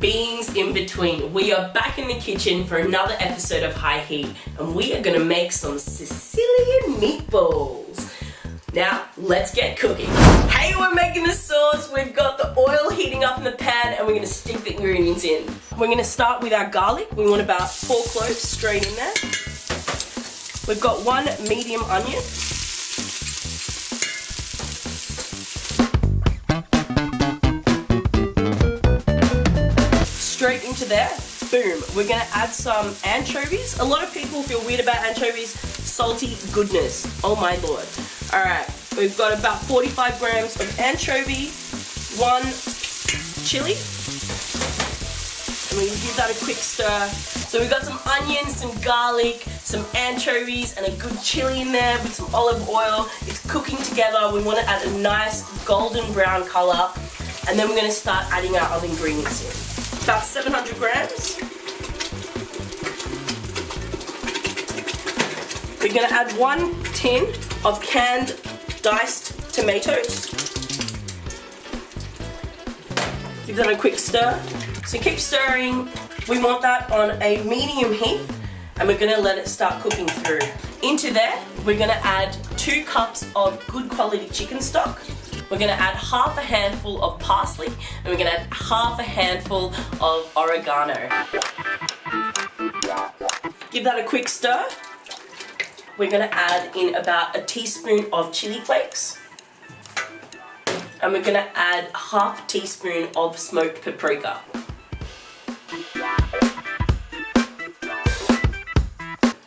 beings in between. We are back in the kitchen for another episode of High Heat, and we are gonna make some Sicilian meatballs. Now, let's get cooking. Hey, we're making the sauce. We've got the oil heating up in the pan, and we're gonna stick the ingredients in. We're gonna start with our garlic. We want about 4 cloves straight in there. We've got 1 medium onion. Straight into there, boom. We're gonna add some anchovies. A lot of people feel weird about anchovies. Salty goodness, oh my lord. All right, we've got about 45 grams of anchovy, 1 chilli, and we give that a quick stir. So we've got some onions, some garlic, some anchovies, and a good chili in there with some olive oil. It's cooking together. We want to add a nice golden brown color, and then we're gonna start adding our other ingredients in. About 700 grams. We're going to add 1 tin of canned diced tomatoes. Give that a quick stir. So keep stirring. We want that on a medium heat, and we're going to let it start cooking through. Into there, we're going to add 2 cups of good quality chicken stock. We're going to add half a handful of parsley, and we're going to add half a handful of oregano. Give that a quick stir. We're going to add in about a teaspoon of chili flakes, and we're going to add half a teaspoon of smoked paprika.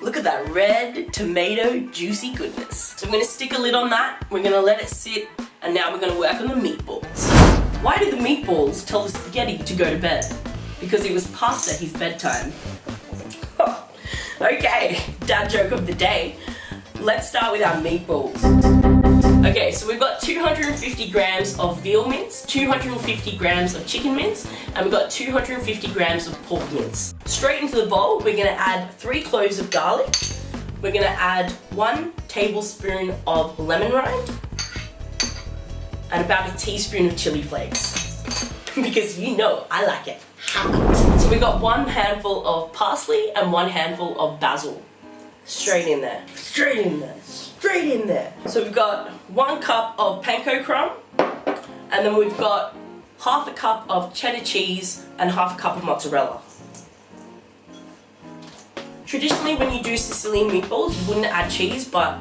Look at that red tomato juicy goodness. So I'm going to stick a lid on that. We're going to let it sit. And now we're going to work on the meatballs. Why did the meatballs tell the spaghetti to go to bed? Because it was past his bedtime. Okay, dad joke of the day. Let's start with our meatballs. Okay, so we've got 250 grams of veal mince, 250 grams of chicken mince, and we've got 250 grams of pork mince. Straight into the bowl, we're going to add 3 cloves of garlic. We're going to add 1 tablespoon of lemon rind, and about a teaspoon of chili flakes. Because you know I like it hot. So we got 1 handful of parsley and 1 handful of basil. Straight in there, straight in there, straight in there. So we've got 1 cup of panko crumb, and then we've got half a cup of cheddar cheese and half a cup of mozzarella. Traditionally, when you do Sicilian meatballs, you wouldn't add cheese, but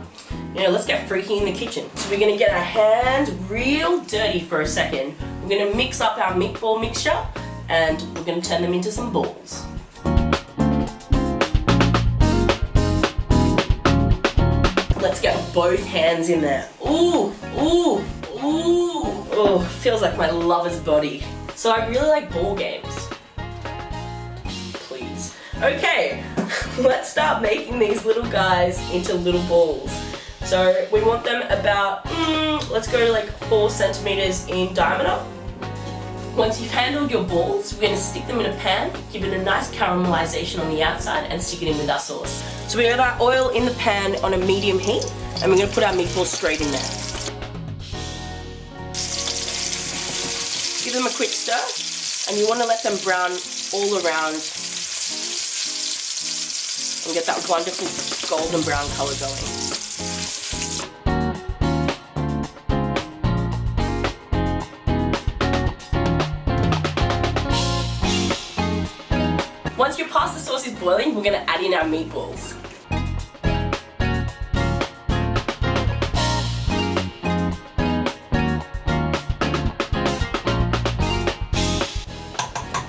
you know, let's get freaky in the kitchen. So we're gonna get our hands real dirty for a second. We're gonna mix up our meatball mixture, and we're gonna turn them into some balls. Let's get both hands in there. Ooh, ooh, ooh. Oh, feels like my lover's body. So I really like ball games. Please. Okay, let's start making these little guys into little balls. So we want them about, let's go like 4 centimeters in diameter. Once you've handled your balls, we're going to stick them in a pan, give it a nice caramelization on the outside, and stick it in with our sauce. So we got our oil in the pan on a medium heat, and we're going to put our meatballs straight in there. Give them a quick stir, and you want to let them brown all around and get that wonderful golden brown color going. Once your pasta sauce is boiling, we're going to add in our meatballs.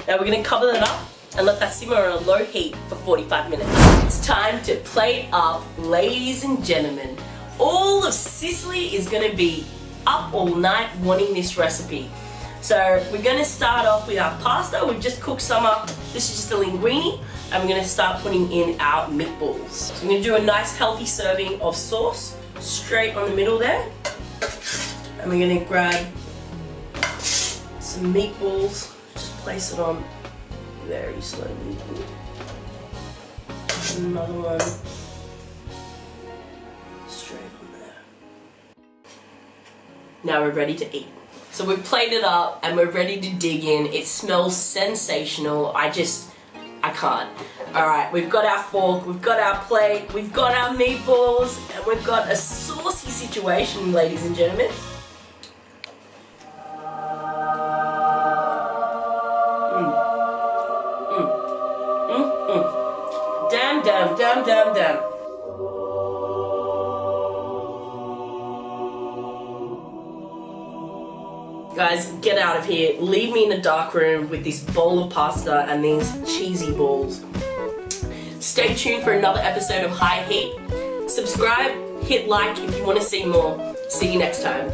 Now we're going to cover that up and let that simmer on a low heat for 45 minutes. It's time to plate up, ladies and gentlemen. All of Sicily is going to be up all night wanting this recipe. So we're going to start off with our pasta. We've just cooked some up. This is just a linguine, and we're going to start putting in our meatballs. So I'm going to do a nice healthy serving of sauce straight on the middle there. And we're going to grab some meatballs, just place it on very slowly. Another one straight on there. Now we're ready to eat. So we've plated it up and we're ready to dig in. It smells sensational. I can't. Alright, we've got our fork, we've got our plate, we've got our meatballs, and we've got a saucy situation, ladies and gentlemen. Damn. Guys, get out of here. Leave me in a dark room with this bowl of pasta and these cheesy balls. Stay tuned for another episode of High Heat. Subscribe, hit like if you want to see more. See you next time.